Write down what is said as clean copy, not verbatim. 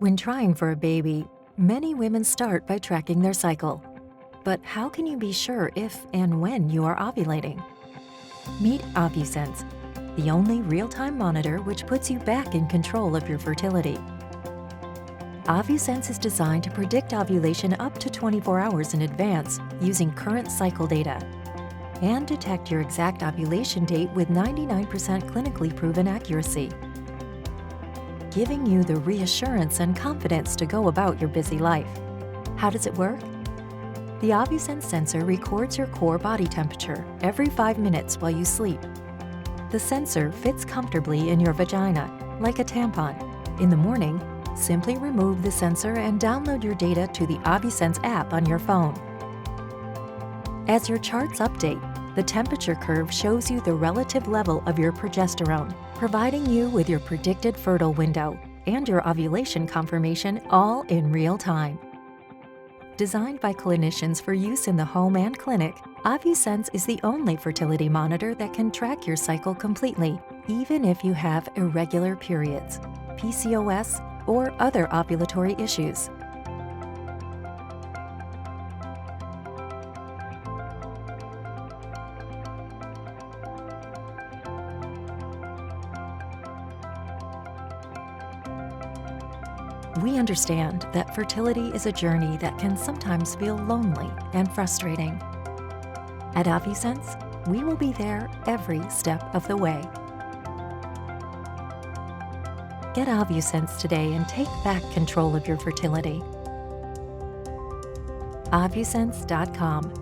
When trying for a baby, many women start by tracking their cycle. But how can you be sure if and when you are ovulating? Meet OvuSense, the only real-time monitor which puts you back in control of your fertility. OvuSense is designed to predict ovulation up to 24 hours in advance using current cycle data and detect your exact ovulation date with 99% clinically proven accuracy, giving you the reassurance and confidence to go about your busy life. How does it work? The OvuSense sensor records your core body temperature every 5 minutes while you sleep. The sensor fits comfortably in your vagina, like a tampon. In the morning, simply remove the sensor and download your data to the OvuSense app on your phone. As your charts update, the temperature curve shows you the relative level of your progesterone, providing you with your predicted fertile window and your ovulation confirmation all in real time. Designed by clinicians for use in the home and clinic, OvuSense is the only fertility monitor that can track your cycle completely, even if you have irregular periods, PCOS, or other ovulatory issues. We understand that fertility is a journey that can sometimes feel lonely and frustrating. At OvuSense, we will be there every step of the way. Get OvuSense today and take back control of your fertility. OvuSense.com